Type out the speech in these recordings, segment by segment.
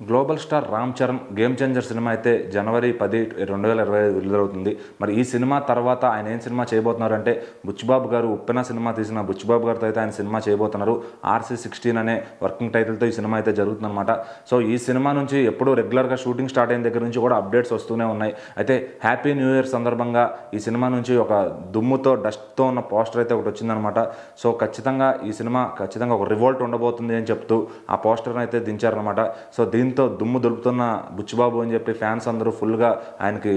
Global star Ram Charan game changer cinema అయితే జనవరి 10, 2025 విడుదలవుతుంది. మరి ఈ సినిమా తర్వాత ఆయన ఏం సినిమా చేయబోతున్నారంటే బుచ్చిబాబు గారు ఉప్పెన సినిమా తీసిన బుచ్చిబాబు గారితో అయితే ఆయన సినిమా చేయబోతున్నారు. RC16 అనే వర్కింగ్ టైటిల్తో ఈ సినిమా అయితే జరుగుతుందన్నమాట. సో ఈ సినిమా నుంచి ఎప్పుడూ రెగ్యులర్గా షూటింగ్ స్టార్ట్ అయిన దగ్గర నుంచి కూడా అప్డేట్స్ వస్తూనే ఉన్నాయి. అయితే హ్యాపీ న్యూ ఇయర్ సందర్భంగా ఈ సినిమా నుంచి ఒక దుమ్ముతో డస్ట్తో ఉన్న పోస్టర్ అయితే ఒకటి వచ్చిందనమాట. సో ఖచ్చితంగా ఈ సినిమా ఖచ్చితంగా ఒక రివోల్ట్ ఉండబోతుంది అని చెప్తూ ఆ పోస్టర్ని అయితే దించారనమాట. సో దీంతో దుమ్ము దులుపుతున్న బుచ్చిబాబు అని చెప్పి ఫ్యాన్స్ అందరూ ఫుల్గా ఆయనకి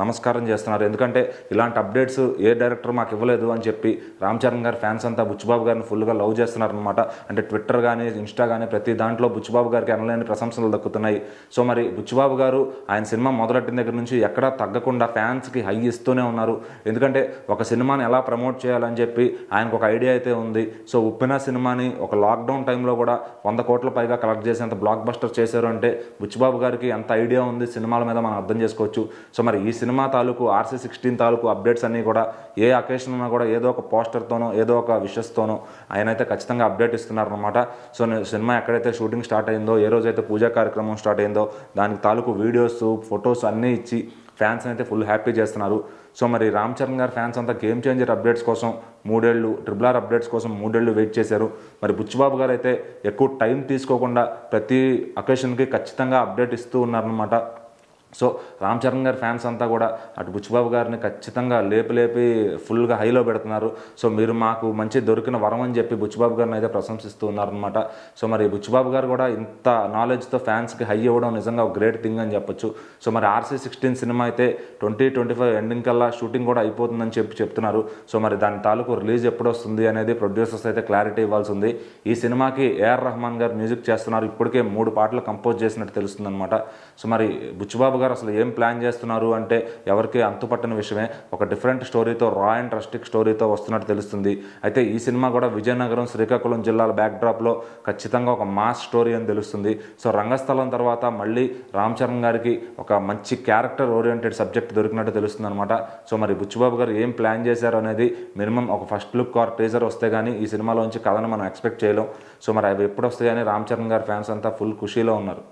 నమస్కారం చేస్తున్నారు. ఎందుకంటే ఇలాంటి అప్డేట్స్ ఏ డైరెక్టర్ మాకు ఇవ్వలేదు అని చెప్పి రామ్ చరణ్ గారి ఫ్యాన్స్ అంతా బుచ్చిబాబు గారిని ఫుల్గా లవ్ చేస్తున్నారనమాట. అంటే ట్విట్టర్ కానీ ఇన్స్టా కానీ ప్రతి దాంట్లో బుచ్చిబాబు గారికి అనలేని ప్రశంసలు దక్కుతున్నాయి. సో మరి బుచ్చిబాబు గారు ఆయన సినిమా మొదలెట్టిన దగ్గర నుంచి ఎక్కడా తగ్గకుండా ఫ్యాన్స్కి హై ఇస్తూనే ఉన్నారు. ఎందుకంటే ఒక సినిమాని ఎలా ప్రమోట్ చేయాలని చెప్పి ఆయనకు ఒక ఐడియా అయితే ఉంది. సో ఉప్పెన సినిమాని ఒక లాక్డౌన్ టైంలో కూడా 100 కోట్ల పైగా కలెక్ట్ చేసేంత బ్లాక్ బస్టర్ చేశారు అంటే బుచ్చిబాబు గారికి ఎంత ఐడియా ఉంది సినిమాల మీద మనం అర్థం చేసుకోవచ్చు. సో మరి ఈ సినిమా తాలూకు RC16 తాలూకు అప్డేట్స్ అన్నీ కూడా ఏ అకేషన్ ఉన్నా కూడా ఏదో ఒక పోస్టర్తోనో ఏదో ఒక విషెస్తోనో ఆయన అయితే ఖచ్చితంగా అప్డేట్ ఇస్తున్నారనమాట. సో సినిమా ఎక్కడైతే షూటింగ్ స్టార్ట్ అయిందో, ఏ రోజైతే పూజా కార్యక్రమం స్టార్ట్ అయిందో దానికి తాలూకు వీడియోస్ ఫొటోస్ అన్నీ ఇచ్చి ఫ్యాన్స్ అయితే ఫుల్ హ్యాపీ చేస్తున్నారు. సో మరి రామ్ చరణ్ గారి ఫ్యాన్స్ అంతా గేమ్ చేంజర్ అప్డేట్స్ కోసం 3 ఏళ్ళు, RRR అప్డేట్స్ కోసం 3 ఏళ్ళు వెయిట్ చేశారు. మరి బుచ్చిబాబు గారు అయితే ఎక్కువ టైం తీసుకోకుండా ప్రతి అకేషన్కి ఖచ్చితంగా అప్డేట్ ఇస్తూ ఉన్నారనమాట. సో రామ్ చరణ్ గారి ఫ్యాన్స్ అంతా కూడా అటు బుచ్చిబాబు గారిని ఖచ్చితంగా లేపి ఫుల్గా హైలో పెడుతున్నారు. సో మీరు మాకు మంచి దొరికిన వరం అని చెప్పి బుచ్చిబాబు గారిని అయితే ప్రశంసిస్తూ ఉన్నారనమాట. సో మరి బుచ్చిబాబు గారు కూడా ఇంత నాలెడ్జ్తో ఫ్యాన్స్కి హై ఇవ్వడం నిజంగా ఒక గ్రేట్ థింగ్ అని చెప్పొచ్చు. సో మరి RC16 సినిమా అయితే 2025 ఎండింగ్ కల్లా షూటింగ్ కూడా అయిపోతుందని చెప్తున్నారు. సో మరి దాని తాలూకు రిలీజ్ ఎప్పుడు వస్తుంది అనేది ప్రొడ్యూసర్స్ అయితే క్లారిటీ ఇవ్వాల్సి ఉంది. ఈ సినిమాకి AR రెహమాన్ గారు మ్యూజిక్ చేస్తున్నారు. ఇప్పటికే 3 పాటలు కంపోజ్ చేసినట్టు తెలుస్తుంది అనమాట. సో మరి బుచ్చిబాబు గారు అసలు ఏం ప్లాన్ చేస్తున్నారు అంటే ఎవరికి అంతుపట్టని విషయమే. ఒక డిఫరెంట్ స్టోరీతో, రా అండ్ రస్టిక్ స్టోరీతో వస్తున్నట్టు తెలుస్తుంది. అయితే ఈ సినిమా కూడా విజయనగరం, శ్రీకాకుళం జిల్లాల బ్యాక్డ్రాప్లో ఖచ్చితంగా ఒక మాస్ స్టోరీ అని తెలుస్తుంది. సో రంగస్థలం తర్వాత మళ్ళీ రామ్ చరణ్ గారికి ఒక మంచి క్యారెక్టర్ ఓరియంటెడ్ సబ్జెక్ట్ దొరికినట్టు తెలుస్తుంది అనమాట. సో మరి బుచ్చిబాబు గారు ఏం ప్లాన్ చేశారు అనేది మినిమం ఒక ఫస్ట్ లుక్ ఆర్ టీజర్ వస్తే కానీ ఈ సినిమాలోంచి కథను మనం ఎక్స్పెక్ట్ చేయలేం. సో మరి అవి ఎప్పుడు వస్తాయని రామ్ చరణ్ గారి ఫ్యాన్స్ అంతా ఫుల్ ఖుషీలో ఉన్నారు.